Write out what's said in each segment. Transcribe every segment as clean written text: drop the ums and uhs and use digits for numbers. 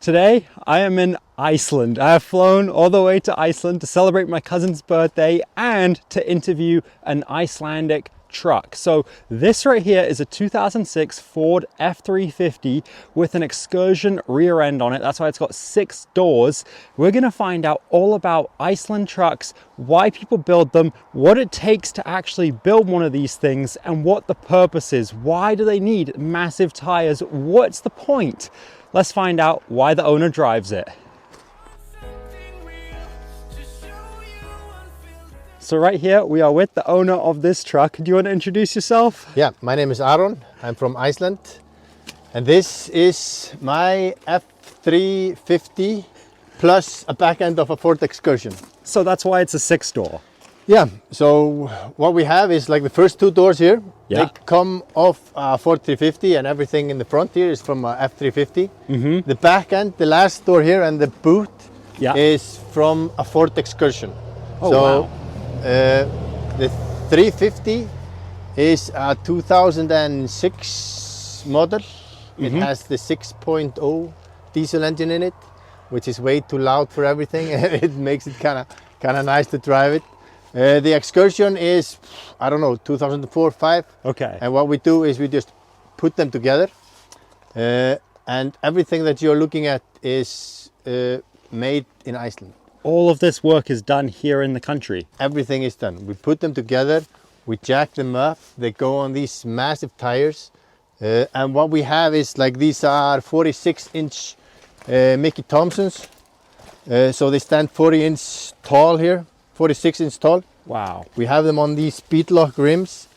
Today, I am in Iceland. I have flown all the way to Iceland to celebrate my cousin's birthday and to interview an Icelandic truck. So this right here is a 2006 Ford F350 with an excursion rear end on it. That's why it's got 6 doors. We're gonna find out all about Iceland trucks, why people build them, what it takes to actually build one of these things, and what the purpose is. Why do they need massive tires? What's the point? Let's find out why the owner drives it. So right here we are with the owner of this truck. Do you want to introduce yourself? Yeah, my name is Aron. I'm from Iceland. And this is my F350 plus a back end of a Ford Excursion. So that's why it's a 6-door. Yeah, so what we have is like the first 2 doors here. Yeah. They come off a Ford 350 and everything in the front here is from a F350. Mm-hmm. The back end, the last door here and the boot is from a Ford Excursion. Oh, so, wow. The 350 is a 2006 model. It has the 6.0 diesel engine in it, which is way too loud for everything. It makes it kind of nice to drive it. The Excursion is, I don't know, 2004-5. Okay. And what we do is we just put them together. And everything that you're looking at is made in Iceland. All of this work is done here in the country. Everything is done. We put them together, we jack them up, they go on these massive tires. And what we have is like these are 46-inch Mickey Thompsons. So they stand 40-inch tall here, 46-inch tall. Wow. We have them on these speedlock rims.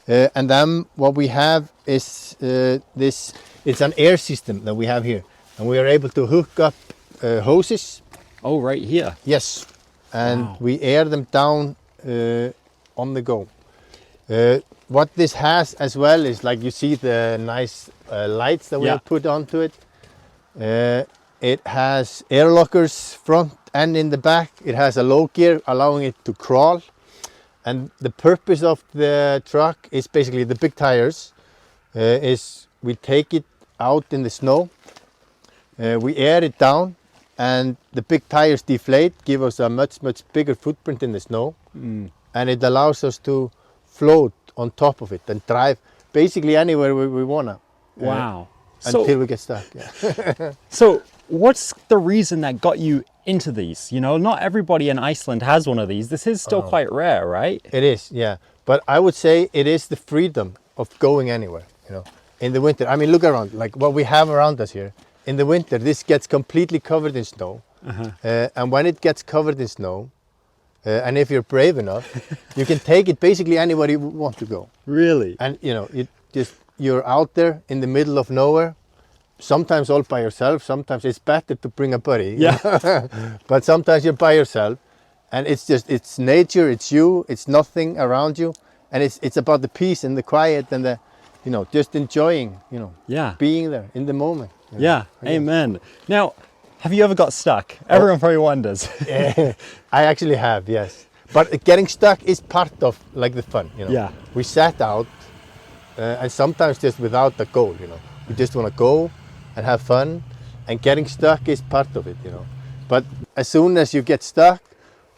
And then what we have is it's an air system that we have here. And we are able to hook up hoses. Oh, right here. Yes, and wow. We air them down on the go. What this has as well is like you see the nice lights that we have put onto it. It has air lockers front and in the back. It has a low gear allowing it to crawl. And the purpose of the truck is basically the big tires. Is we take it out in the snow, we air it down, and the big tires deflate, give us a much bigger footprint in the snow, and it allows us to float on top of it and drive basically anywhere we wanna. Wow. Until we get stuck. Yeah. So what's the reason that got you into these? You know, not everybody in Iceland has one of these. This is still quite rare, right? It is, yeah. But I would say it is the freedom of going anywhere, you know. In the winter, I mean, look around, like what we have around us here. In the winter, this gets completely covered in snow. And when it gets covered in snow, and if you're brave enough, you can take it basically anywhere you want to go. Really? And you know, you're out there in the middle of nowhere, sometimes all by yourself, sometimes it's better to bring a buddy. Yeah. But sometimes you're by yourself, and it's nature, it's you, it's nothing around you, and it's about the peace and the quiet and the, you know, just enjoying, you know, being there in the moment. Yeah, amen. Now, have you ever got stuck? Everyone probably wonders. I actually have, yes. But getting stuck is part of like the fun, you know. Yeah. We sat out, and sometimes just without the goal, you know. We just want to go and have fun, and getting stuck is part of it, you know. But as soon as you get stuck,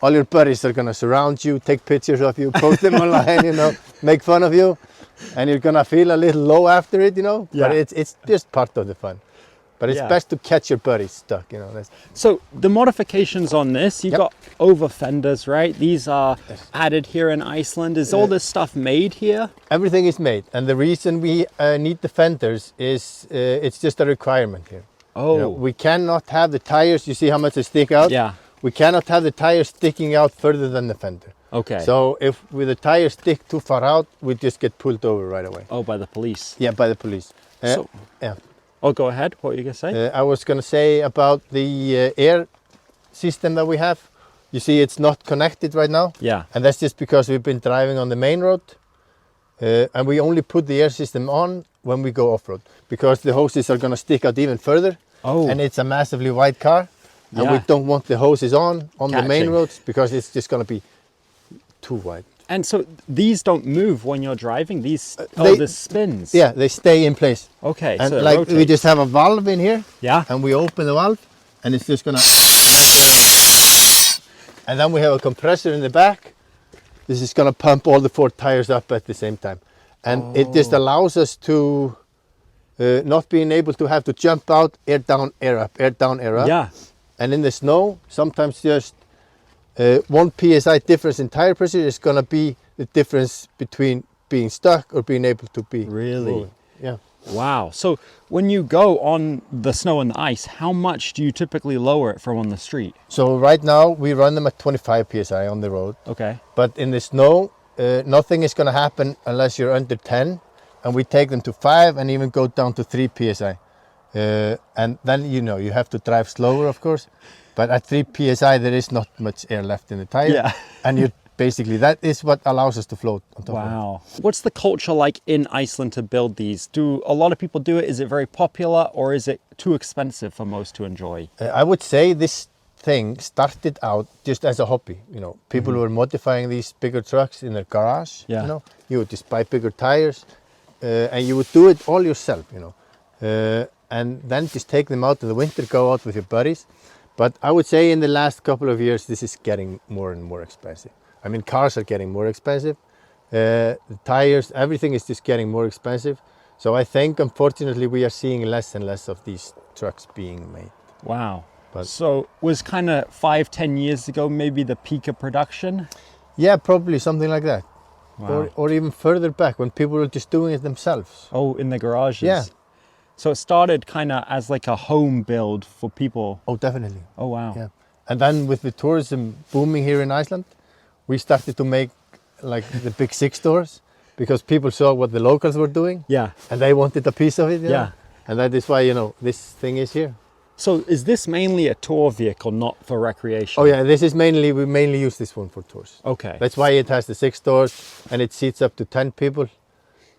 all your buddies are gonna surround you, take pictures of you, post them online, you know, make fun of you, and you're gonna feel a little low after it, you know. Yeah. But it's just part of the fun. But it's best to catch your buddies stuck, you know. So the modifications on this, you've got over fenders, right? These are added here in Iceland. Is all this stuff made here? Everything is made, and the reason we need the fenders is it's just a requirement here. Oh. You know, we cannot have the tires, you see how much they stick out? Yeah. We cannot have the tires sticking out further than the fender. Okay. So if the tires stick too far out, we just get pulled over right away. Oh, by the police? Yeah, by the police. Oh, go ahead. What were you going to say? I was going to say about the air system that we have. You see, it's not connected right now. Yeah. And that's just because we've been driving on the main road. And we only put the air system on when we go off-road, because the hoses are going to stick out even further. Oh. And it's a massively wide car. And we don't want the hoses on the main roads, because it's just going to be too wide And so these don't move when you're driving? This spins? Yeah, they stay in place. Okay, And so it like rotates. we just have a valve in here. Yeah. And we open the valve and it's just gonna and then we have a compressor in the back. This is gonna pump all the 4 tires up at the same time. And it just allows us to not being able to have to jump out, air down, air up, air down, air up. Yeah. And in the snow, sometimes just 1 psi difference in tire pressure is gonna be the difference between being stuck or being able to be Really? moving. Yeah. Wow. So when you go on the snow and the ice, how much do you typically lower it from on the street? So right now we run them at 25 psi on the road. Okay. But in the snow, nothing is gonna happen unless you're under 10, and we take them to 5 and even go down to 3 psi. And then you have to drive slower, of course. But at 3 psi, there is not much air left in the tire. Yeah. And you basically, that is what allows us to float on top of it. Wow. What's the culture like in Iceland to build these? Do a lot of people do it? Is it very popular, or is it too expensive for most to enjoy? I would say this thing started out just as a hobby. People were modifying these bigger trucks in their garage. Yeah. You would just buy bigger tires, and you would do it all yourself. And then just take them out in the winter, go out with your buddies. But I would say in the last couple of years, this is getting more and more expensive. I mean, cars are getting more expensive. The tires, everything is just getting more expensive. So I think, unfortunately, we are seeing less and less of these trucks being made. Wow. But so was kind of 5-10 years ago maybe the peak of production? yeah, probably something like that. Wow. Or even further back when people were just doing it themselves. Oh, in the garages? Yeah. So it started kind of as like a home build for people. Oh, definitely. Oh, wow. Yeah. And then with the tourism booming here in Iceland, we started to make like the big 6 doors because people saw what the locals were doing. Yeah. And they wanted a piece of it. you know? Yeah. And that is why, this thing is here. So is this mainly a tour vehicle, not for recreation? Oh yeah, we mainly use this one for tours. Okay. That's why it has the 6 doors and it seats up to 10 people.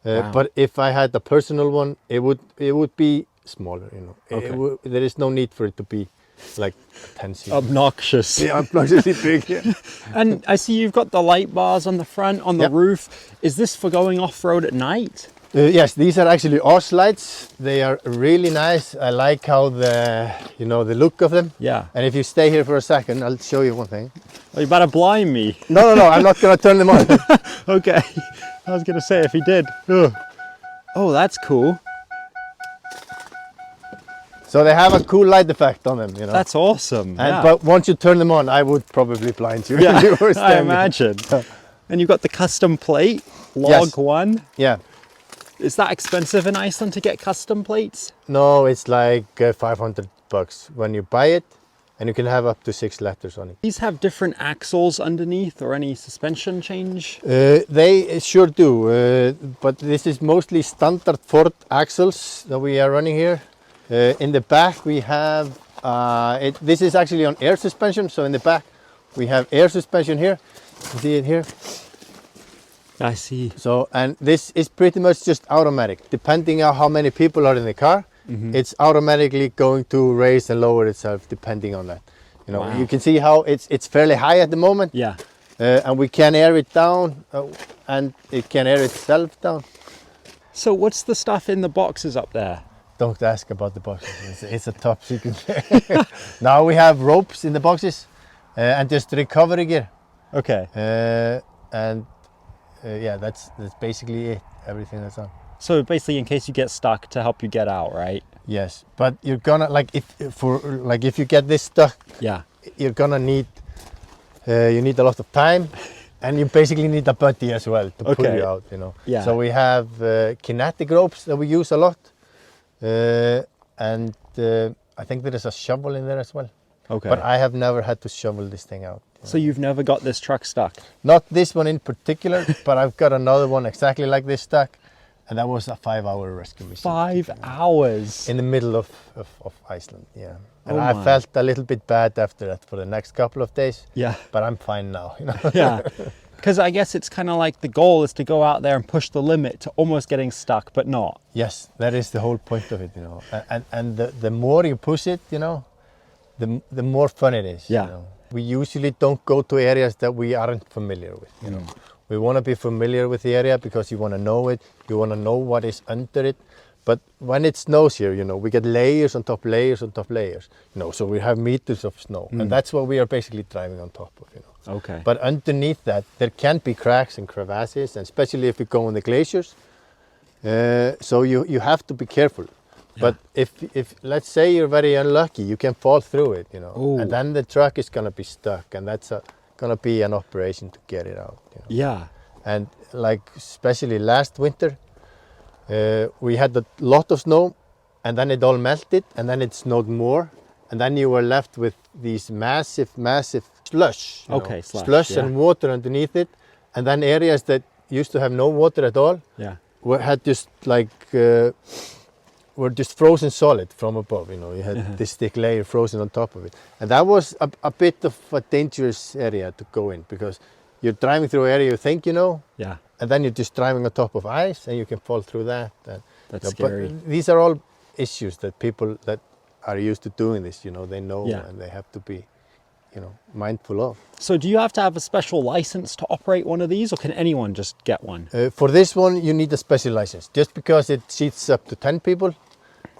Wow. But if I had a personal one, it would be smaller. Okay. There is no need for it to be like 10 seats. Obnoxious. Yeah, obnoxiously big. Yeah. And I see you've got the light bars on the front, on the Yep. roof. Is this for going off-road at night? Yes, these are actually Oz lights. They are really nice. I like how the look of them. Yeah. And if you stay here for a second, I'll show you one thing. Oh, you better blind me. No, I'm not gonna turn them on. Okay. I was going to say if he did. Ugh. Oh, that's cool. So they have a cool light effect on them, That's awesome. Yeah. But once you turn them on, I would probably blind you. Yeah, if you were I standing. imagine. And you've got the custom plate, log Yes. 1. Yeah. Is that expensive in Iceland to get custom plates? No, it's like $500 when you buy it, and you can have up to 6 letters on it. These have different axles underneath or any suspension change? They sure do, but this is mostly standard Ford axles that we are running here. In the back we have, this is actually on air suspension, so in the back we have air suspension here. You see it here? I see. So, and this is pretty much just automatic. Depending on how many people are in the car, it's automatically going to raise and lower itself depending on that. Wow. You can see how it's fairly high at the moment. Yeah. And we can air it down and it can air itself down. So what's the stuff in the boxes up there? Don't ask about the boxes. It's a top secret. Now we have ropes in the boxes and just recovery gear. Okay. Yeah, that's basically it. Everything that's on. So basically, in case you get stuck, to help you get out, right? Yes, but you're gonna if you get this stuck, Yeah. you're gonna need you need a lot of time, and you basically need a buddy as well to pull you out. Yeah. So we have kinetic ropes that we use a lot, and I think there is a shovel in there as well. Okay. But I have never had to shovel this thing out. So you've never got this truck stuck? Not this one in particular, but I've got another one exactly like this stuck, and that was a 5-hour rescue mission. 5 hours? In the middle of Iceland, yeah. And Oh I my. felt a little bit bad after that for the next couple of days. Yeah. But I'm fine now. Yeah. Because I guess it's kind of like the goal is to go out there and push the limit to almost getting stuck, but not. Yes, that is the whole point of it, And the more you push it, the more fun it is. Yeah. We usually don't go to areas that we aren't familiar with. We want to be familiar with the area because you want to know it. You want to know what is under it. But when it snows here, you know, we get layers on top layers on top layers. You know, so we have meters of snow, and that's what we are basically driving on top of. You know. Okay. But underneath that, there can be cracks and crevasses, and especially if you go on the glaciers. So you have to be careful. But if let's say you're very unlucky, you can fall through it, you know, and then the truck is gonna be stuck, and that's gonna be an operation to get it out. You know? Yeah. And like especially last winter, we had a lot of snow, and then it all melted, and then it snowed more, and then you were left with these massive slush. Okay, slush and water underneath it, and then areas that used to have no water at all, had just like. Were just frozen solid from above, you know, you had this thick layer frozen on top of it. And that was a bit of a dangerous area to go in, because you're driving through an area you think you know, and then you're just driving on top of ice and you can fall through that. And, that's scary. But these are all issues that people that are used to doing this, you know, they know and they have to be, you know, mindful of. So do you have to have a special license to operate one of these, or can anyone just get one? For this one, you need a special license, just because it seats up to 10 people.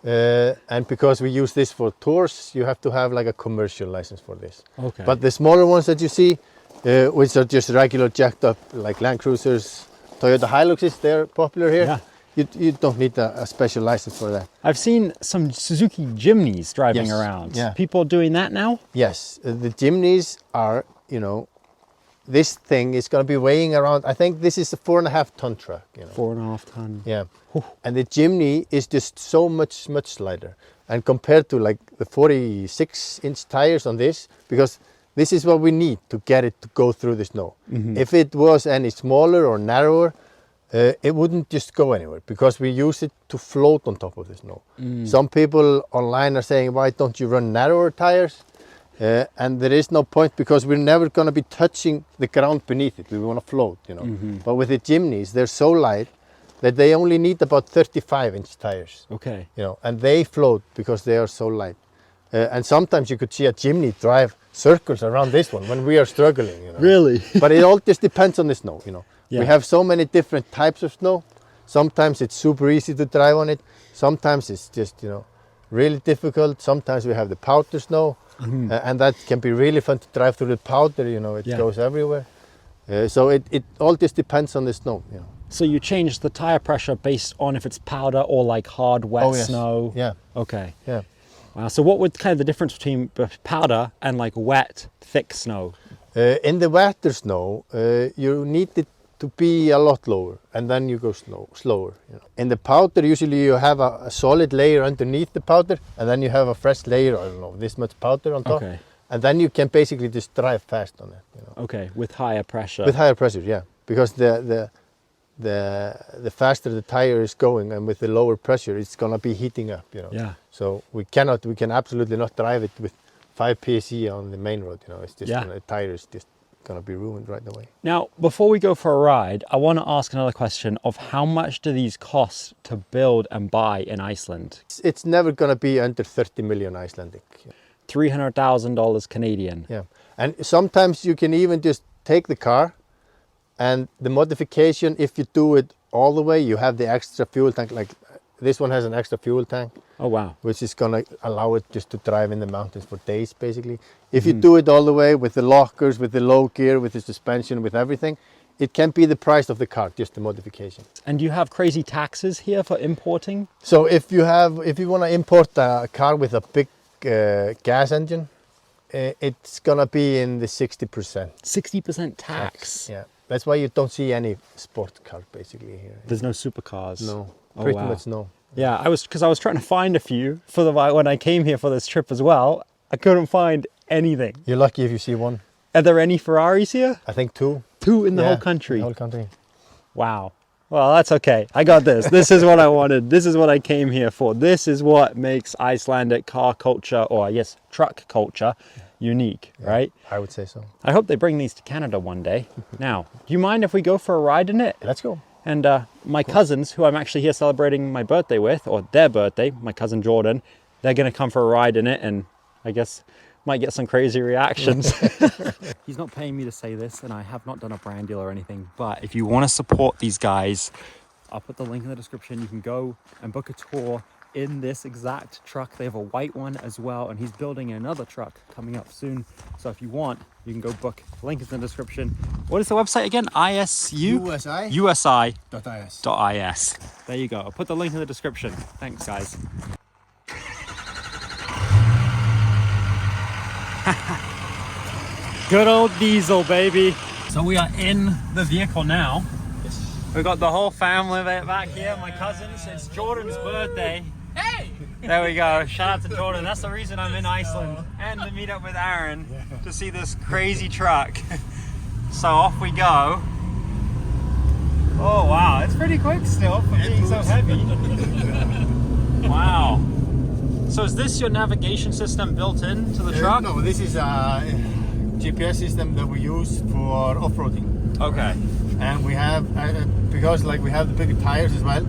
And because we use this for tours, you have to have like a commercial license for this. Okay. But the smaller ones that you see, which are just regular jacked up, like Land Cruisers, Toyota Hiluxes, they're popular here. You don't need a special license for that. I've seen some Suzuki Jimneys driving around. People doing that now? Yes, the Jimneys are, you know, this thing is going to be weighing around, I think this is a 4.5 ton truck. You know. 4.5 ton. Yeah. And the Jimny is just so much lighter. And compared to like the 46-inch tires on this, because this is what we need to get it to go through the snow. If it was any smaller or narrower, it wouldn't just go anywhere, because we use it to float on top of the snow. Some people online are saying, why don't you run narrower tires? And there is no point, because we're never going to be touching the ground beneath it. We want to float, you know. But with the Jimneys, they're so light that they only need about 35-inch tires. Okay. You know, and they float because they are so light. And sometimes you could see a Jimny drive circles around this one when we are struggling, you know. Really? But it all just depends on the snow, you know. We have so many different types of snow. Sometimes it's super easy to drive on it. Sometimes it's just, you know, really difficult. Sometimes we have the powder snow. And that can be really fun to drive through the powder, you know, it goes everywhere. So it all just depends on the snow, you know. So you change the tire pressure based on if it's powder or like hard, wet snow? Yeah. Okay. Yeah. Wow. So what would kind of the difference between powder and like wet, thick snow? In the wetter snow, you need it to be a lot lower, and then you go slower. You know. In the powder, usually you have a solid layer underneath the powder, and then you have a fresh layer, I don't know, this much powder on top. Okay. And then you can basically just drive fast on it. You know. Okay, with higher pressure. With higher pressure, yeah, because the faster the tire is going, and with the lower pressure, it's gonna be heating up. You know. Yeah. So we can absolutely not drive it with 5 psi on the main road. You know, it's just the tire is just gonna be ruined right away. Now, before we go for a ride, I want to ask another question of how much do these cost to build and buy in Iceland? It's never gonna be under 30 million Icelandic. $300,000 Canadian. Yeah, and sometimes you can even just take the car, and the modification, if you do it all the way, you have the extra fuel tank, like this one has an extra fuel tank. Oh wow. Which is gonna allow it just to drive in the mountains for days, basically. If you do it all the way with the lockers, with the low gear, with the suspension, with everything, it can be the price of the car, just the modification. And you have crazy taxes here for importing? So if you want to import a car with a big gas engine, it's gonna be in the 60%. 60% tax? Yeah. That's why you don't see any sport car basically here. There's no supercars? No, pretty much no. Yeah, because I was trying to find a few when I came here for this trip as well. I couldn't find anything. You're lucky if you see one. Are there any Ferraris here? I think 2. 2 in the whole country? In the whole country. Wow. Well, that's okay. I got this. This is what I wanted. This is what I came here for. This is what makes Icelandic car culture, or I guess truck culture, unique, right? I would say so. I hope they bring these to Canada one day. Now, do you mind if we go for a ride in it? Let's go. And my cousins, who I'm actually here celebrating my birthday with, or their birthday, my cousin Jordan, they're going to come for a ride in it. And I guess might get some crazy reactions. He's not paying me to say this, and I have not done a brand deal or anything, but if you want to support these guys, I'll put the link in the description. You can go and book a tour in this exact truck. They have a white one as well, and he's building another truck coming up soon. So if you want, you can go book. Link is in the description. What is the website again? USI.is. There you go. I'll put the link in the description. Thanks, guys. Good old diesel, baby. So we are in the vehicle now. Yes. We've got the whole family back here, my cousins. It's Jordan's birthday. Hey! There we go. Shout out to Jordan. That's the reason I'm in Iceland, and to meet up with Aaron to see this crazy truck. So off we go. Oh wow, it's pretty quick still for being so heavy. Wow. So is this your navigation system built into the truck? No, this is a GPS system that we use for off-roading. Okay. And we have, because like we have the bigger tires as well,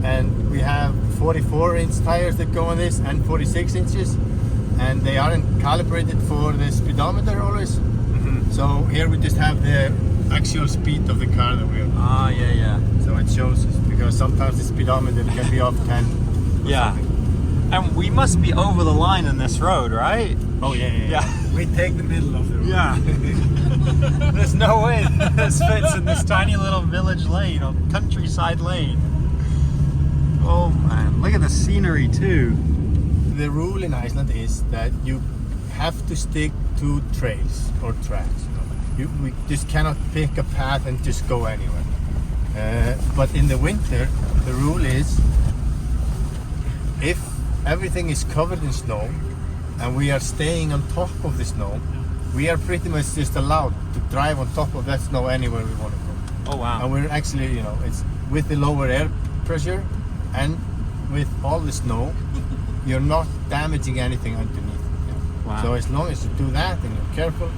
and we have 44-inch tires that go on this and 46 inches, and they aren't calibrated for the speedometer always. So here we just have the actual speed of the car that we're on. Ah, yeah. So it shows us, because sometimes the speedometer can be off 10. Yeah. And we must be over the line in this road, right? Oh yeah. We take the middle of the road. Yeah. There's no way this fits in this tiny little village lane or countryside lane. Oh man, look at the scenery too. The rule in Iceland is that you have to stick to trails or tracks. We just cannot pick a path and just go anywhere. But in the winter, the rule is if everything is covered in snow and we are staying on top of the snow, we are pretty much just allowed to drive on top of that snow anywhere we want to go. Oh wow. And we're actually, it's with the lower air pressure and with all the snow, you're not damaging anything underneath. Wow. So as long as you do that and you're careful,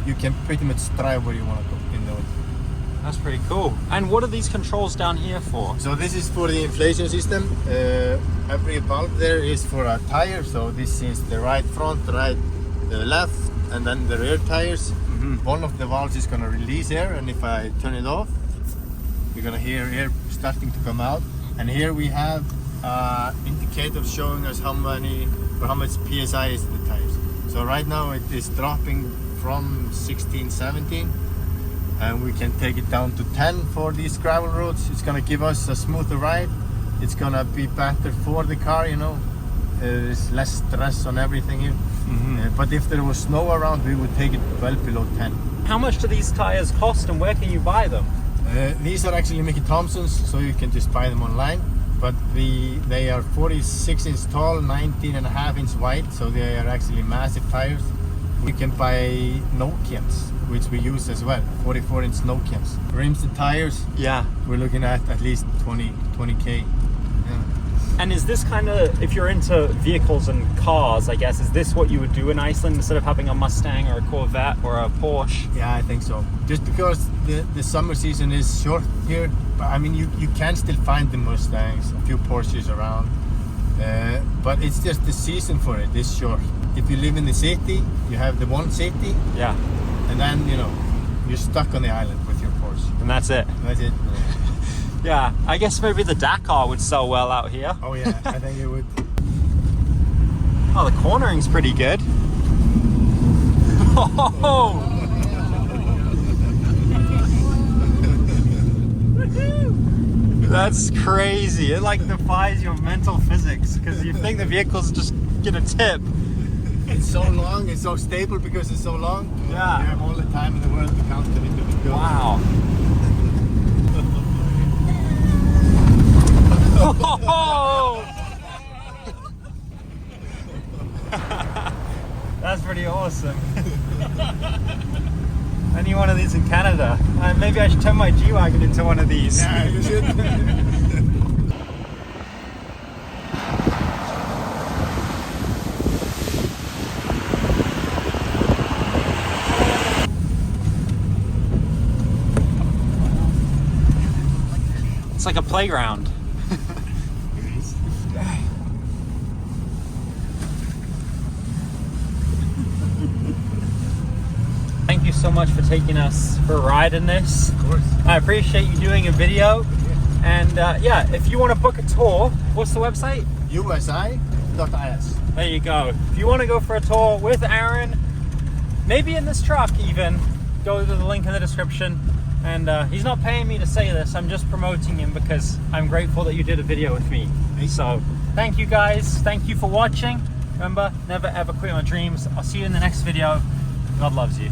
you can pretty much drive where you want to go in the winter. That's pretty cool. And what are these controls down here for? So this is for the inflation system. Every valve there is for a tire. So this is the right front, the left, and then the rear tires. One of the valves is going to release air, and if I turn it off, you're going to hear air starting to come out. And here we have indicator showing us how much PSI is in the tires. So right now it is dropping from 16, 17, and we can take it down to 10 for these gravel roads. It's gonna give us a smoother ride. It's gonna be better for the car, There's less stress on everything here. But if there was snow around, we would take it well below 10. How much do these tires cost, and where can you buy them? These are actually Mickey Thompson's, so you can just buy them online. But they are 46 inch tall, 19.5 inch wide, so they are actually massive tires. We can buy Nokians, which we use as well, 44 inch Nokians. Rims and tires, we're looking at least 20K. And is this kind of, if you're into vehicles and cars, I guess, is this what you would do in Iceland instead of having a Mustang or a Corvette or a Porsche? Yeah, I think so. Just because the summer season is short here, I mean, you can still find the Mustangs, a few Porsches around, but it's just the season for it is short. If you live in the city, you have the one city, and then, you're stuck on the island with your Porsche. And that's it. That's it. Yeah, I guess maybe the Dakar would sell well out here. Oh yeah, I think it would. Oh, the cornering's pretty good. Oh! That's crazy. It like defies your mental physics because you think the vehicle's just gonna tip. It's so long, it's so stable because it's so long. Yeah. You have all the time in the world to count it into the go. Wow. Oh! That's pretty awesome. I need one of these in Canada. Maybe I should turn my G-Wagon into one of these. Yeah, you should. It's like a playground. you so much for taking us for a ride in this. Of course. I appreciate you doing a video. And yeah, if you want to book a tour, what's the website? usi.is. There you go. If you want to go for a tour with Aaron, maybe in this truck even, go to the link in the description. And he's not paying me to say this, I'm just promoting him because I'm grateful that you did a video with me. So thank you guys, thank you for watching. Remember, never ever quit your dreams. I'll see you in the next video. God loves you.